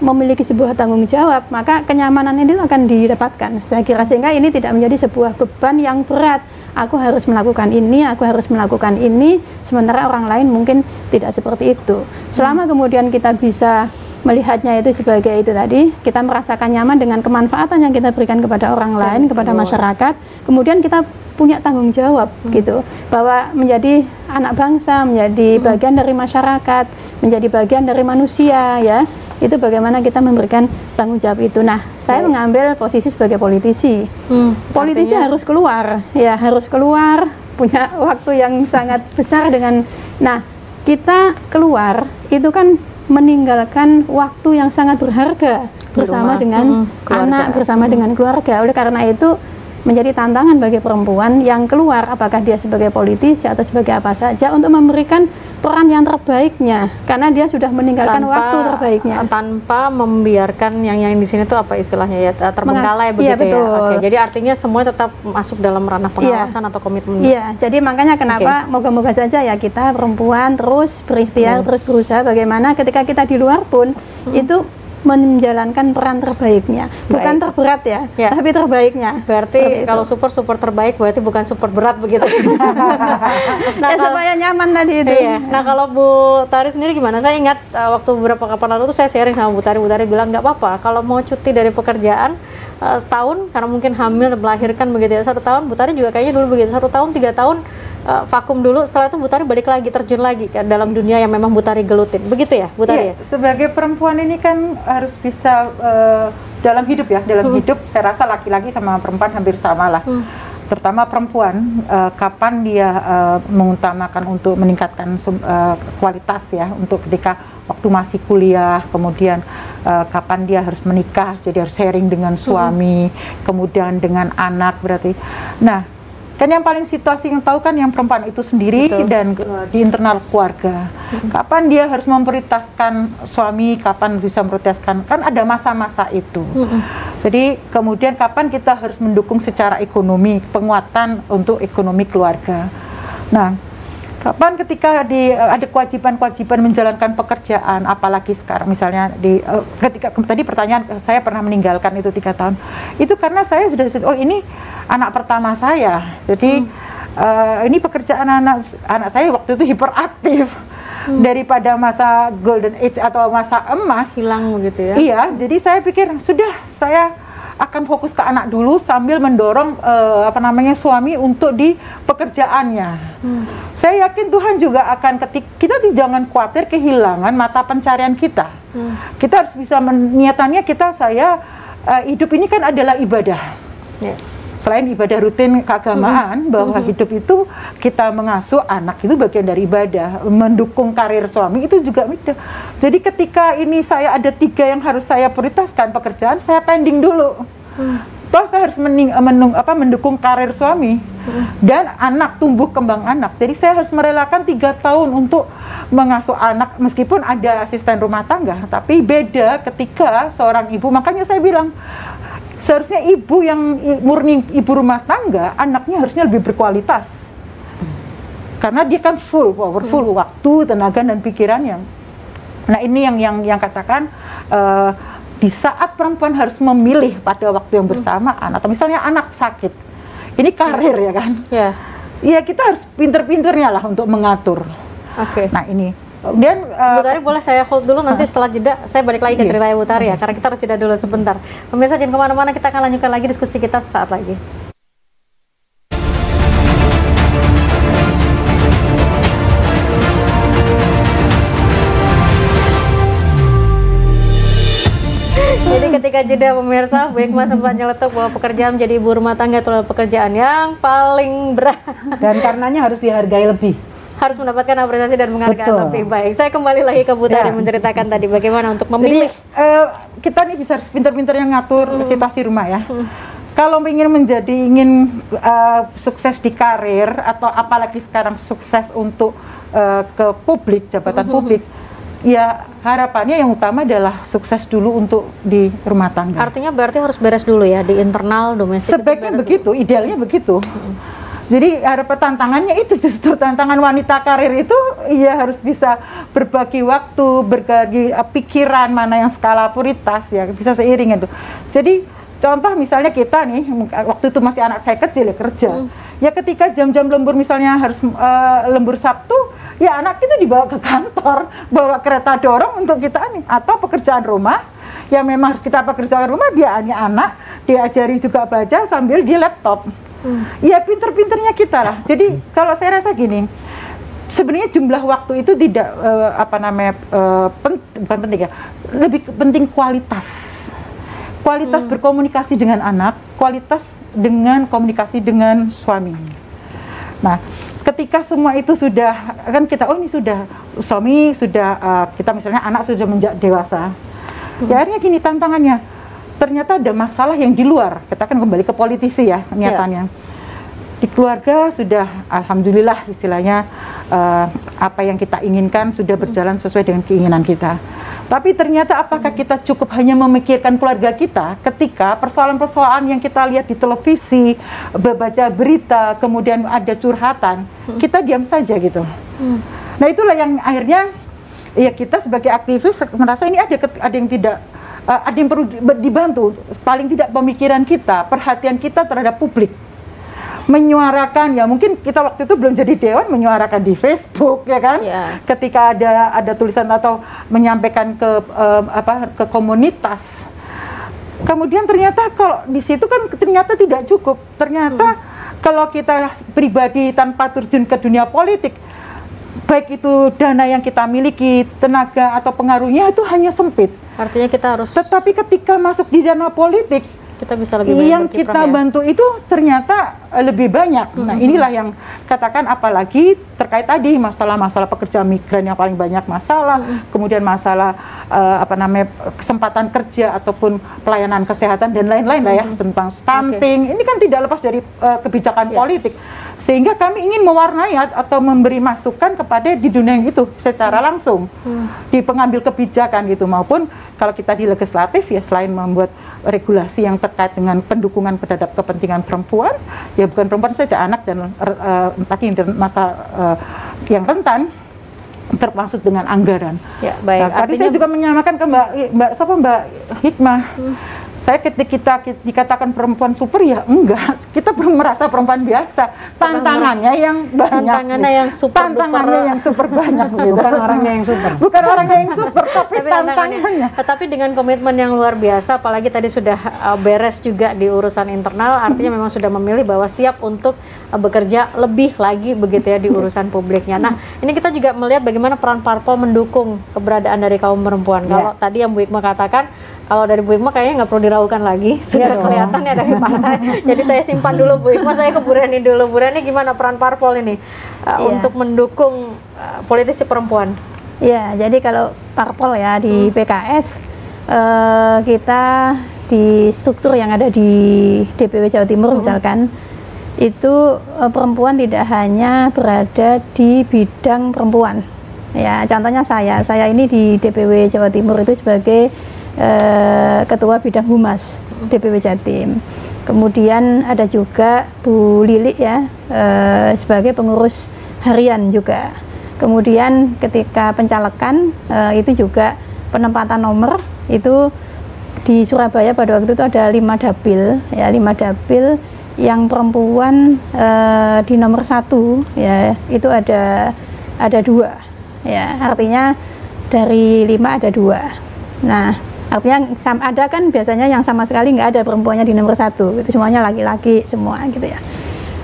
memiliki sebuah tanggung jawab, maka kenyamanan ini akan didapatkan. Saya kira sehingga ini tidak menjadi sebuah beban yang berat. Aku harus melakukan ini, aku harus melakukan ini, sementara orang lain mungkin tidak seperti itu. Selama kemudian kita bisa melihatnya itu sebagai itu tadi, kita merasakan nyaman dengan kemanfaatan yang kita berikan kepada orang lain, kepada masyarakat, kemudian kita punya tanggung jawab gitu, bahwa menjadi anak bangsa, menjadi bagian dari masyarakat, menjadi bagian dari manusia ya, itu bagaimana kita memberikan tanggung jawab itu. Nah, saya mengambil posisi sebagai politisi. Politisi harus keluar, ya harus keluar, punya waktu yang sangat besar dengan, nah kita keluar itu kan meninggalkan waktu yang sangat berharga bersama dengan anak, bersama dengan keluarga. Oleh karena itu menjadi tantangan bagi perempuan yang keluar, apakah dia sebagai politisi atau sebagai apa saja, untuk memberikan peran yang terbaiknya, karena dia sudah meninggalkan waktu terbaiknya tanpa membiarkan yang di sini tuh apa istilahnya ya, terbengkalai begitu ya. Oke, jadi artinya semua tetap masuk dalam ranah pengawasan atau komitmen. Iya, jadi makanya kenapa moga-moga saja ya kita perempuan terus berikhtiar, terus berusaha bagaimana ketika kita di luar pun itu menjalankan peran terbaiknya, bukan terberat ya, tapi terbaiknya. Berarti kalau super terbaik berarti bukan super berat begitu. Nah, supaya nyaman tadi itu. Nah, kalau Bu Tari sendiri gimana? Saya ingat waktu beberapa kapan lalu tuh saya sharing sama Bu Tari bilang nggak apa-apa kalau mau cuti dari pekerjaan setahun karena mungkin hamil dan melahirkan begitu ya, 1 tahun. Bu Tari juga kayaknya dulu begitu, 1 tahun 3 tahun vakum dulu, setelah itu Bu Tari balik lagi, terjun lagi ke dalam dunia yang memang Bu Tari gelutin. Begitu ya Bu Tari? Sebagai perempuan ini kan harus bisa dalam hidup ya, dalam hidup saya rasa laki-laki sama perempuan hampir sama lah. Terutama perempuan, kapan dia mengutamakan untuk meningkatkan kualitas ya, untuk ketika waktu masih kuliah, kemudian kapan dia harus menikah, jadi harus sharing dengan suami, kemudian dengan anak berarti. Nah, kan yang paling situasi yang tahu kan yang perempuan itu sendiri. Dan di internal keluarga. Kapan dia harus memprioritaskan suami, kapan bisa memprioritaskan, kan ada masa-masa itu. Jadi kemudian kapan kita harus mendukung secara ekonomi, penguatan untuk ekonomi keluarga. Nah, Kapan ketika ada kewajiban-kewajiban menjalankan pekerjaan, apalagi sekarang misalnya ketika tadi pertanyaan saya pernah meninggalkan itu 3 tahun, itu karena saya sudah oh ini anak pertama saya, jadi ini pekerjaan anak saya waktu itu hiperaktif. Daripada masa golden age atau masa emas hilang begitu ya. Iya, jadi saya pikir sudah saya akan fokus ke anak dulu sambil mendorong suami untuk di pekerjaannya. Saya yakin Tuhan juga akan kita jangan khawatir kehilangan mata pencarian kita. Kita harus bisa niatannya hidup ini kan adalah ibadah. Selain ibadah rutin keagamaan, bahwa hidup itu kita mengasuh anak itu bagian dari ibadah, mendukung karir suami itu juga ibadah. Jadi ketika ini saya ada 3 yang harus saya prioritaskan pekerjaan, saya pending dulu. Toh saya harus mendukung karir suami dan anak, tumbuh kembang anak. Jadi saya harus merelakan 3 tahun untuk mengasuh anak meskipun ada asisten rumah tangga, tapi beda ketika seorang ibu. Makanya saya bilang seharusnya ibu yang murni ibu rumah tangga, anaknya harusnya lebih berkualitas. Karena dia kan powerful waktu, tenaga dan pikirannya. Nah, ini yang katakan di saat perempuan harus memilih pada waktu yang bersamaan, atau misalnya anak sakit. Ini karir ya kan? Ya kita harus pinter-pinternya lah untuk mengatur. Nah, ini dan Bu Tari boleh saya hold dulu, nanti setelah jeda saya balik lagi ke cerita Bu Tari ya, karena kita harus jeda dulu sebentar. Pemirsa jangan kemana-mana, kita akan lanjutkan lagi diskusi kita sesaat lagi. Jadi ketika jeda pemirsa, Bu Hikmah sempat nyeletuk bahwa pekerjaan menjadi ibu rumah tangga itu adalah pekerjaan yang paling berat. Dan karenanya harus dihargai lebih. Harus mendapatkan apresiasi dan penghargaan lebih baik. Saya kembali lagi ke Bu Tari menceritakan tadi bagaimana untuk memilih. Jadi, kita nih bisa pinter-pinter yang ngatur situasi rumah ya. Kalau ingin sukses di karir atau apalagi sekarang sukses untuk ke publik, jabatan publik, ya harapannya yang utama adalah sukses dulu untuk di rumah tangga. Artinya berarti harus beres dulu ya di internal domestik. Sebaiknya begitu, idealnya begitu. Jadi tantangannya itu justru tantangan wanita karir itu ya harus bisa berbagi waktu, berbagi pikiran mana yang skala prioritas ya bisa seiring itu. Jadi contoh misalnya kita nih waktu itu masih anak saya kecil ya kerja. Ya ketika jam-jam lembur misalnya harus lembur Sabtu, ya anak kita dibawa ke kantor, bawa kereta dorong untuk kita nih, atau pekerjaan rumah yang memang harus kita pekerjaan rumah dia anak diajari juga baca sambil di laptop. Ya pinter-pinternya kita lah. Jadi kalau saya rasa gini, sebenarnya jumlah waktu itu tidak bukan penting ya, lebih penting kualitas berkomunikasi dengan anak, kualitas dengan komunikasi dengan suami. Nah, ketika semua itu sudah kan kita ini sudah suami sudah kita misalnya anak sudah menjadi dewasa, ya akhirnya gini tantangannya. Ternyata ada masalah yang di luar. Kita kan kembali ke politisi ya niatannya. Di keluarga sudah alhamdulillah istilahnya apa yang kita inginkan sudah berjalan sesuai dengan keinginan kita. Tapi ternyata apakah kita cukup hanya memikirkan keluarga kita ketika persoalan-persoalan yang kita lihat di televisi, baca berita, kemudian ada curhatan, kita diam saja gitu. Nah itulah yang akhirnya ya kita sebagai aktivis merasa ini ada yang tidak ada yang perlu dibantu, paling tidak pemikiran kita, perhatian kita terhadap publik. Menyuarakan, ya mungkin kita waktu itu belum jadi dewan, menyuarakan di Facebook ya kan, ketika ada tulisan atau menyampaikan ke komunitas. Kemudian ternyata kalau di situ kan ternyata tidak cukup, ternyata kalau kita pribadi tanpa terjun ke dunia politik, baik itu dana yang kita miliki, tenaga atau pengaruhnya itu hanya sempit. Artinya kita harus. Tetapi ketika masuk di dana politik, kita bisa lebih banyak yang kita bantu itu ternyata lebih banyak. Nah inilah yang katakan apalagi terkait tadi masalah-masalah pekerja migran yang paling banyak masalah, kemudian masalah kesempatan kerja ataupun pelayanan kesehatan dan lain-lain lah ya, tentang stunting. Ini kan tidak lepas dari kebijakan politik. Sehingga kami ingin mewarnai atau memberi masukan kepada di dunia yang itu secara langsung di pengambil kebijakan gitu, maupun kalau kita di legislatif ya selain membuat regulasi yang terkait dengan pendukungan terhadap kepentingan perempuan, ya bukan perempuan saja, anak dan tadi masa yang rentan, termasuk dengan anggaran. Ya, baik. Nah, tadi saya juga menyamakan ke Mbak Hikmah. Saya ketika dikatakan perempuan super, ya enggak, kita merasa perempuan biasa. Tantangannya yang banyak. Tantangannya yang super. Tantangannya yang super banyak. Bukan orangnya yang super. Bukan orangnya yang super, tapi tantangannya. Tapi dengan komitmen yang luar biasa, apalagi tadi sudah beres juga di urusan internal, artinya memang sudah memilih bahwa siap untuk bekerja lebih lagi begitu ya di urusan publiknya. Nah, ini kita juga melihat bagaimana peran parpol mendukung keberadaan dari kaum perempuan. Kalau tadi yang Bu Hikmah katakan, kalau dari Bu Hikmah kayaknya nggak perlu diragukan lagi, sudah kelihatan ya dari partai. Jadi saya simpan dulu Bu Hikmah, saya ke Bu Reni dulu. Bu Reni, gimana peran parpol ini untuk mendukung politisi perempuan? Ya, jadi kalau parpol ya di PKS, kita di struktur yang ada di DPW Jawa Timur misalkan, itu perempuan tidak hanya berada di bidang perempuan. Ya, contohnya saya ini di DPW Jawa Timur itu sebagai Ketua Bidang Humas DPW Jatim. Kemudian ada juga Bu Lili ya, sebagai pengurus harian juga. Kemudian ketika pencalekan itu juga penempatan nomor itu di Surabaya pada waktu itu ada 5 dapil ya, 5 dapil yang perempuan di nomor 1 ya itu ada 2 ya, artinya dari 5 ada 2. Nah, artinya ada kan biasanya yang sama sekali nggak ada perempuannya di nomor 1, itu semuanya laki-laki semua gitu ya.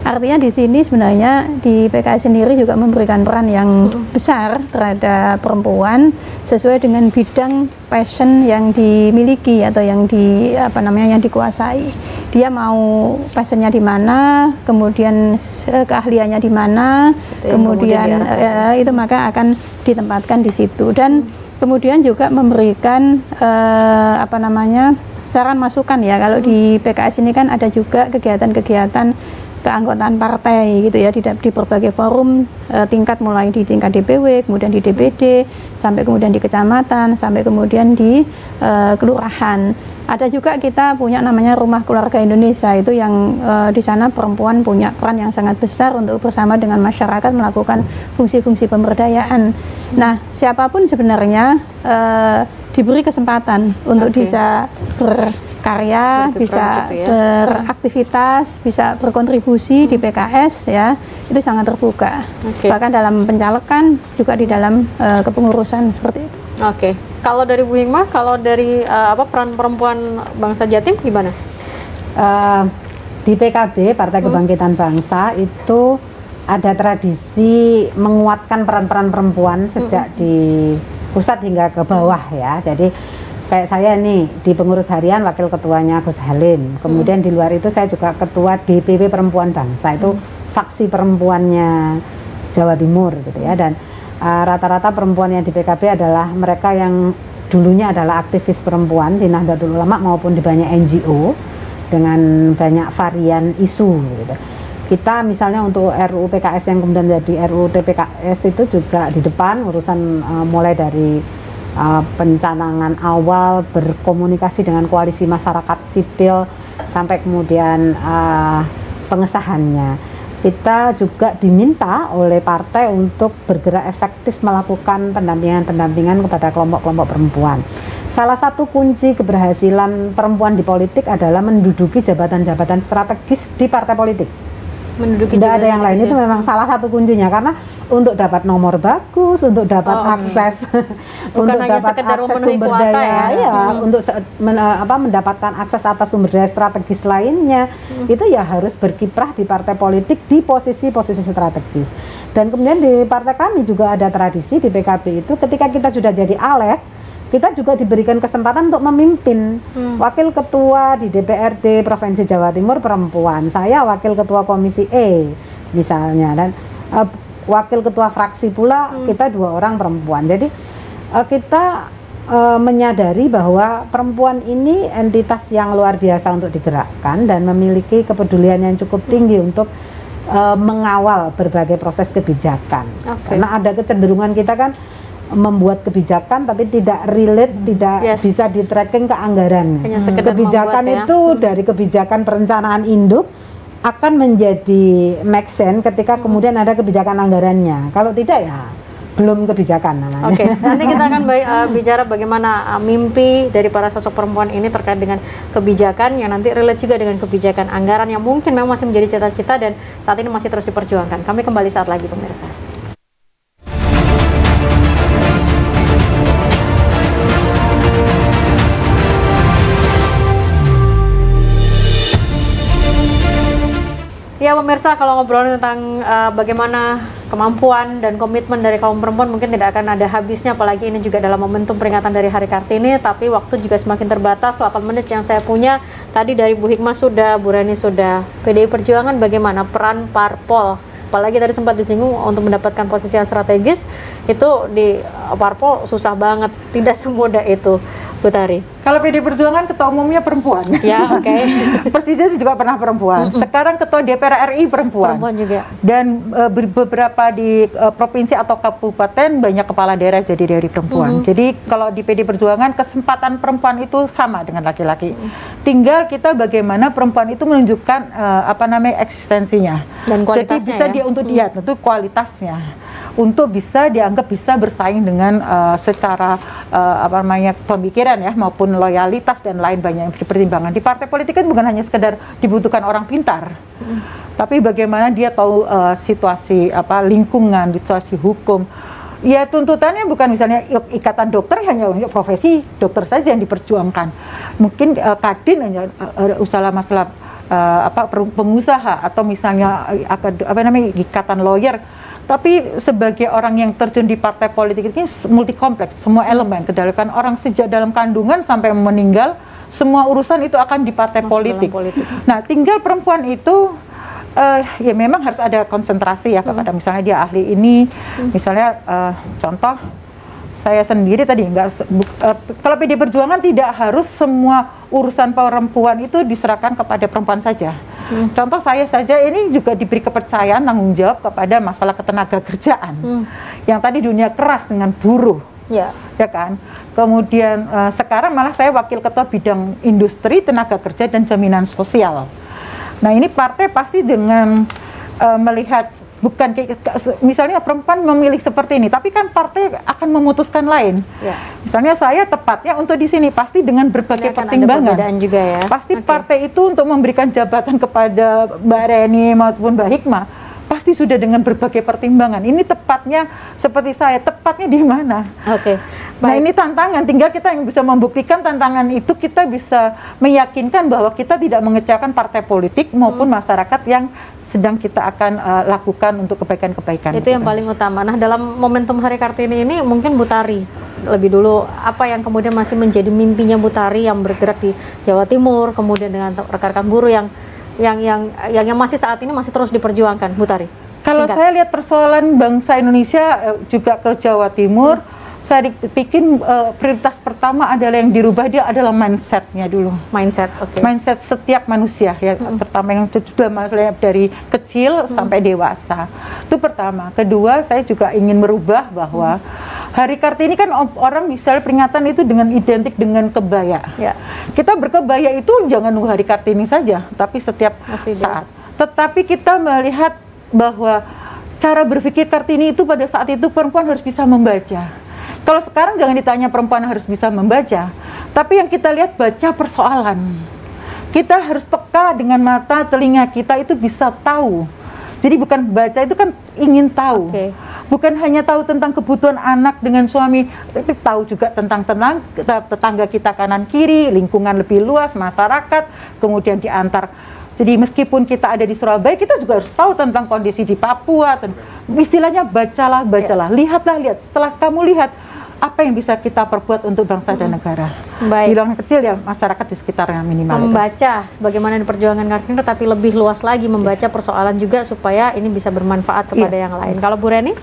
Artinya di sini sebenarnya di PKS sendiri juga memberikan peran yang besar terhadap perempuan sesuai dengan bidang passion yang dimiliki atau yang yang dikuasai. Dia mau passionnya di mana, kemudian keahliannya di mana, kemudian itu maka akan ditempatkan di situ. Dan kemudian juga memberikan saran masukan ya. Kalau di PKS ini kan ada juga kegiatan-kegiatan keanggotaan partai gitu ya di berbagai forum tingkat, mulai di tingkat DPW, kemudian di DPD, sampai kemudian di kecamatan, sampai kemudian di kelurahan. Ada juga kita punya namanya Rumah Keluarga Indonesia, itu yang di sana perempuan punya peran yang sangat besar untuk bersama dengan masyarakat melakukan fungsi-fungsi pemberdayaan. Nah, siapapun sebenarnya diberi kesempatan untuk bisa berkarya, bisa beraktivitas, bisa berkontribusi di PKS ya, itu sangat terbuka. Bahkan dalam pencalekan juga di dalam kepengurusan seperti itu. Kalau dari Bu Hikmah, kalau dari peran perempuan Bangsa Jatim gimana? Di PKB, Partai Kebangkitan Bangsa, itu ada tradisi menguatkan peran-peran perempuan sejak di pusat hingga ke bawah ya. Jadi kayak saya nih di pengurus harian wakil ketuanya Gus Halim. Kemudian di luar itu saya juga ketua DPP Perempuan Bangsa, itu faksi perempuannya Jawa Timur gitu ya. Dan rata-rata perempuan yang di PKB adalah mereka yang dulunya adalah aktivis perempuan di Nahdlatul Ulama maupun di banyak NGO dengan banyak varian isu gitu. Kita misalnya untuk RUU PKS yang kemudian jadi RUU TPKS itu juga di depan urusan mulai dari pencanangan awal, berkomunikasi dengan koalisi masyarakat sipil sampai kemudian pengesahannya. Kita juga diminta oleh partai untuk bergerak efektif melakukan pendampingan kepada kelompok-kelompok perempuan. Salah satu kunci keberhasilan perempuan di politik adalah menduduki jabatan-jabatan strategis di partai politik. Tidak ada yang lain, itu memang salah satu kuncinya, karena untuk dapat nomor bagus, untuk dapat akses, untuk dapat akses sumber daya, untuk mendapatkan akses atas sumber daya strategis lainnya, itu ya harus berkiprah di partai politik di posisi-posisi strategis. Dan kemudian di partai kami juga ada tradisi di PKB itu ketika kita sudah jadi alek, kita juga diberikan kesempatan untuk memimpin. Wakil ketua di DPRD Provinsi Jawa Timur perempuan, saya wakil ketua Komisi E misalnya, dan wakil ketua fraksi pula kita 2 orang perempuan. Jadi kita menyadari bahwa perempuan ini entitas yang luar biasa untuk digerakkan dan memiliki kepedulian yang cukup tinggi untuk mengawal berbagai proses kebijakan. Karena ada kecenderungan kita kan membuat kebijakan tapi tidak relate, tidak bisa di-tracking ke anggaran. Kebijakan itu dari kebijakan perencanaan induk akan menjadi make sense ketika kemudian ada kebijakan anggarannya. Kalau tidak ya belum kebijakan namanya. Oke, nanti kita akan bicara bagaimana mimpi dari para sosok perempuan ini terkait dengan kebijakan yang nanti relate juga dengan kebijakan anggaran yang mungkin memang masih menjadi cita-cita dan saat ini masih terus diperjuangkan. Kami kembali saat lagi pemirsa. Ya pemirsa, kalau ngobrolin tentang bagaimana kemampuan dan komitmen dari kaum perempuan mungkin tidak akan ada habisnya, apalagi ini juga dalam momentum peringatan dari Hari Kartini, tapi waktu juga semakin terbatas. 8 menit yang saya punya tadi dari Bu Hikmah sudah, Bu Reni sudah. PDI Perjuangan bagaimana peran parpol? Apalagi tadi sempat disinggung untuk mendapatkan posisi yang strategis, itu di parpol susah banget, tidak semudah itu, Bu Tari. Kalau PDI Perjuangan ketua umumnya perempuan. Ya, oke. Persisnya juga pernah perempuan. Sekarang ketua DPR RI perempuan. Perempuan juga. Dan beberapa di provinsi atau kabupaten banyak kepala daerah jadi dari perempuan. Jadi kalau di PDI Perjuangan kesempatan perempuan itu sama dengan laki-laki. Tinggal kita bagaimana perempuan itu menunjukkan eksistensinya. Dan kualitasnya. Jadi bisa dia untuk dia tentu kualitasnya. Untuk bisa dianggap bisa bersaing dengan secara pemikiran ya maupun loyalitas dan lain banyak yang dipertimbangkan. Di partai politik kan bukan hanya sekedar dibutuhkan orang pintar, tapi bagaimana dia tahu situasi lingkungan, situasi hukum. Ya tuntutannya bukan misalnya ikatan dokter hanya untuk profesi dokter saja yang diperjuangkan. Mungkin Kadin hanya usaha masalah pengusaha atau misalnya ikatan lawyer. Tapi sebagai orang yang terjun di partai politik ini multi kompleks, semua elemen, kedalaman orang sejak dalam kandungan sampai meninggal, semua urusan itu akan di partai politik. Nah, tinggal perempuan itu ya memang harus ada konsentrasi ya kepada misalnya dia ahli ini, misalnya contoh saya sendiri tadi kalau PDI Perjuangan tidak harus semua urusan perempuan itu diserahkan kepada perempuan saja. Contoh saya saja ini juga diberi kepercayaan tanggung jawab kepada masalah ketenaga kerjaan. Yang tadi dunia keras dengan buruh. Ya kan. Kemudian sekarang malah saya wakil ketua bidang industri, tenaga kerja dan jaminan sosial. Nah, ini partai pasti dengan melihat bukan misalnya perempuan memilih seperti ini, tapi kan partai akan memutuskan lain. Ya. Misalnya saya tepatnya untuk di sini pasti dengan berbagai pertimbangan. Juga ya. Pasti partai itu untuk memberikan jabatan kepada Mbak Reni maupun Mbak Hikmah pasti sudah dengan berbagai pertimbangan. Ini tepatnya seperti saya, tepatnya di mana? Oke. Nah, ini tantangan. Tinggal kita yang bisa membuktikan tantangan itu, kita bisa meyakinkan bahwa kita tidak mengecewakan partai politik maupun masyarakat yang sedang kita akan lakukan untuk kebaikan-kebaikan. Itu yang paling utama. Nah, dalam momentum Hari Kartini ini mungkin Bu Tari lebih dulu apa yang kemudian masih menjadi mimpinya Bu Tari yang bergerak di Jawa Timur, kemudian dengan rekan-rekan buruh yang masih saat ini masih terus diperjuangkan, Bu Tari? Kalau saya lihat persoalan bangsa Indonesia juga ke Jawa Timur, saya pikir prioritas pertama adalah yang dirubah dia adalah mindsetnya dulu. Mindset, oke. Mindset setiap manusia ya, pertama yang sudah maksudnya dari kecil sampai dewasa. Itu pertama. Kedua, saya juga ingin merubah bahwa Hari Kartini kan orang misalnya peringatan itu dengan identik dengan kebaya. Ya. Kita berkebaya itu jangan nunggu Hari Kartini saja, tapi setiap saat. Tetapi kita melihat bahwa cara berpikir Kartini itu pada saat itu perempuan harus bisa membaca. Kalau sekarang jangan ditanya perempuan harus bisa membaca, tapi yang kita lihat baca persoalan. Kita harus peka dengan mata, telinga kita itu bisa tahu. Jadi bukan baca itu kan ingin tahu. Bukan hanya tahu tentang kebutuhan anak dengan suami, tapi tahu juga tentang tetangga kita kanan kiri, lingkungan lebih luas, masyarakat, kemudian diantar. Jadi meskipun kita ada di Surabaya, kita juga harus tahu tentang kondisi di Papua. Istilahnya bacalah, lihatlah. Setelah kamu lihat, apa yang bisa kita perbuat untuk bangsa dan negara. Baik. Bilang kecil ya, masyarakat di sekitarnya minimal. Membaca, sebagaimana di perjuangan Kartini, tapi lebih luas lagi membaca persoalan juga supaya ini bisa bermanfaat kepada yang lain. Kalau Bu Reni?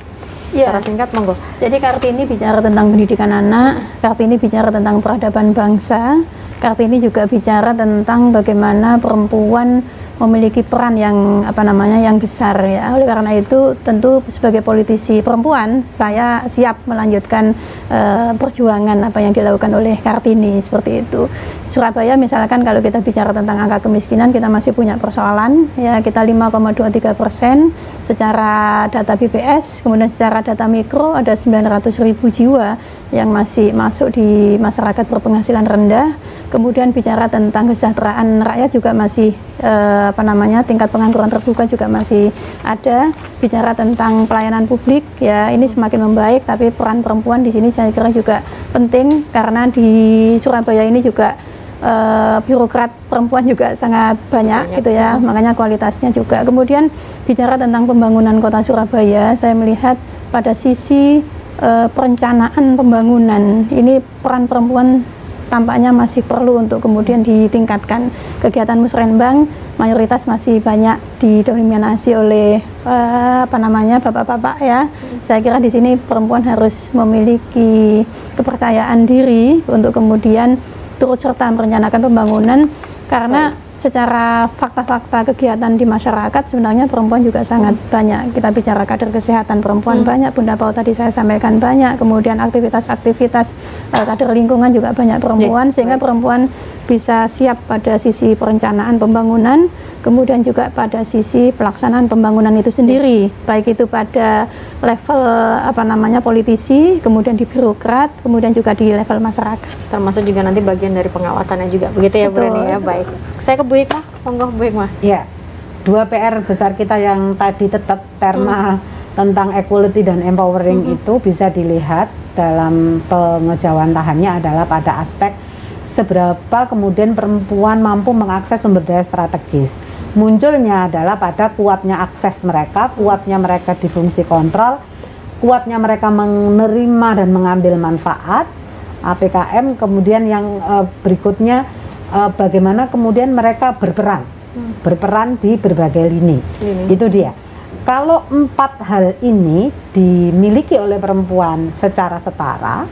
Secara singkat, monggo. Jadi Kartini bicara tentang pendidikan anak, Kartini bicara tentang peradaban bangsa, Kartini juga bicara tentang bagaimana perempuan memiliki peran yang yang besar ya. Oleh karena itu tentu sebagai politisi perempuan saya siap melanjutkan perjuangan apa yang dilakukan oleh Kartini seperti itu. Surabaya misalkan kalau kita bicara tentang angka kemiskinan, kita masih punya persoalan, ya kita 5,23% secara data BPS, kemudian secara data mikro ada 900.000 jiwa yang masih masuk di masyarakat berpenghasilan rendah. Kemudian bicara tentang kesejahteraan rakyat juga masih tingkat pengangguran terbuka juga masih ada. Bicara tentang pelayanan publik, ya ini semakin membaik, tapi peran perempuan di sini saya kira juga penting karena di Surabaya ini juga birokrat perempuan juga sangat banyak gitu ya, makanya kualitasnya juga. Kemudian bicara tentang pembangunan kota Surabaya, saya melihat pada sisi perencanaan pembangunan ini peran perempuan tampaknya masih perlu untuk kemudian ditingkatkan. Kegiatan musrenbang mayoritas masih banyak didominasi oleh bapak-bapak ya. Saya kira di sini perempuan harus memiliki kepercayaan diri untuk kemudian turut serta merencanakan pembangunan, karena secara fakta-fakta kegiatan di masyarakat sebenarnya perempuan juga sangat banyak. Kita bicara kader kesehatan perempuan banyak, Bunda Pau tadi saya sampaikan banyak, kemudian aktivitas-aktivitas kader lingkungan juga banyak perempuan, sehingga perempuan bisa siap pada sisi perencanaan pembangunan, kemudian juga pada sisi pelaksanaan pembangunan itu sendiri, baik itu pada level politisi, kemudian di birokrat, kemudian juga di level masyarakat. Termasuk juga nanti bagian dari pengawasannya juga, begitu ya Bu Reni ya. Baik, saya ke Bu Hikmah, monggo Bu Hikmah. Ya, 2 PR besar kita yang tadi tetap tema tentang equality dan empowering itu bisa dilihat dalam pengejawantahannya adalah pada aspek seberapa kemudian perempuan mampu mengakses sumber daya strategis. Munculnya adalah pada kuatnya akses mereka, kuatnya mereka di fungsi kontrol, kuatnya mereka menerima dan mengambil manfaat APKM, kemudian yang berikutnya bagaimana kemudian mereka berperan di berbagai lini. Itu dia. Kalau 4 hal ini dimiliki oleh perempuan secara setara,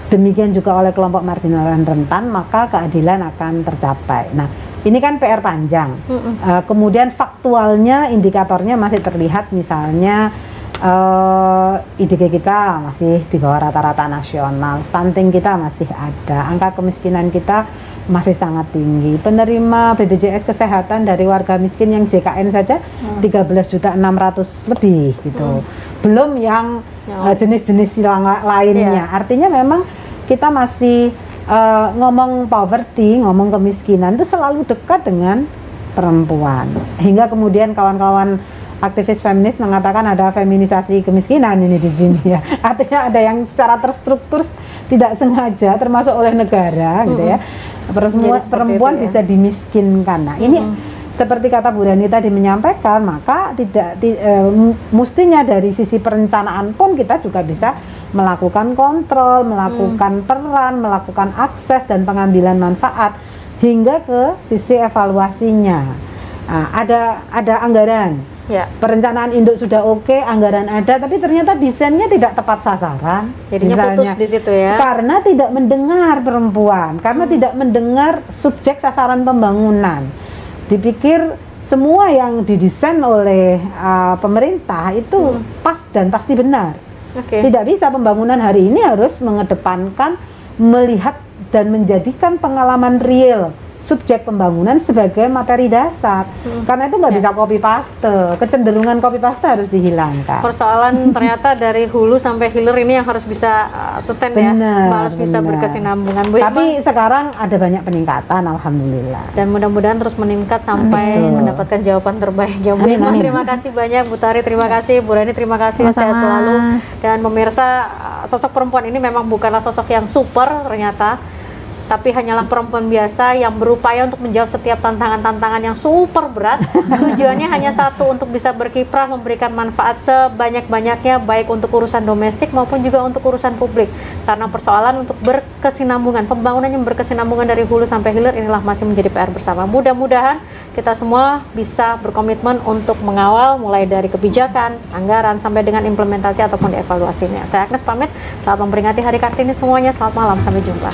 demikian juga oleh kelompok marginal dan rentan, maka keadilan akan tercapai. Nah, ini kan PR panjang. Kemudian faktualnya, indikatornya masih terlihat, misalnya IDG kita masih di bawah rata-rata nasional, stunting kita masih ada, angka kemiskinan kita masih sangat tinggi. Penerima BPJS Kesehatan dari warga miskin yang JKN saja 13.600.000 lebih gitu. Belum yang jenis-jenis lainnya. Artinya memang kita masih ngomong poverty, ngomong kemiskinan itu selalu dekat dengan perempuan. Hingga kemudian kawan-kawan aktivis feminis mengatakan ada feminisasi kemiskinan ini di sini ya. Artinya ada yang secara terstruktur tidak sengaja termasuk oleh negara gitu ya. Perempuan bisa dimiskinkan. Nah, ini seperti kata Bu Reni tadi menyampaikan, maka mestinya dari sisi perencanaan pun kita juga bisa melakukan kontrol, melakukan peran, melakukan akses dan pengambilan manfaat hingga ke sisi evaluasinya. Nah, ada anggaran. Ya. Perencanaan induk sudah oke, anggaran ada, tapi ternyata desainnya tidak tepat sasaran. Jadinya misalnya, putus di situ ya. Karena tidak mendengar perempuan, karena tidak mendengar subjek sasaran pembangunan. Dipikir semua yang didesain oleh pemerintah itu pas dan pasti benar. Tidak bisa pembangunan hari ini harus mengedepankan, melihat dan menjadikan pengalaman real subjek pembangunan sebagai materi dasar. Karena itu nggak bisa copy paste. Kecenderungan copy paste harus dihilangkan. Persoalan ternyata dari hulu sampai hilir ini yang harus bisa sustain ya, harus bisa berkesinambungan. Tapi sekarang ada banyak peningkatan, alhamdulillah. Dan mudah-mudahan terus meningkat sampai mendapatkan jawaban terbaik. Ya, Bu Hikmah, terima kasih banyak. Bu Tari, terima kasih. Bu Reni, terima kasih. Sehat selalu. Dan pemirsa, sosok perempuan ini memang bukanlah sosok yang super ternyata, tapi hanyalah perempuan biasa yang berupaya untuk menjawab setiap tantangan-tantangan yang super berat. Tujuannya hanya satu, untuk bisa berkiprah memberikan manfaat sebanyak-banyaknya, baik untuk urusan domestik maupun juga untuk urusan publik. Karena persoalan untuk berkesinambungan, pembangunan yang berkesinambungan dari hulu sampai hilir inilah masih menjadi PR bersama. Mudah-mudahan kita semua bisa berkomitmen untuk mengawal mulai dari kebijakan, anggaran, sampai dengan implementasi ataupun evaluasinya. Saya Agnes pamit, selamat memperingati Hari Kartini semuanya. Selamat malam, sampai jumpa.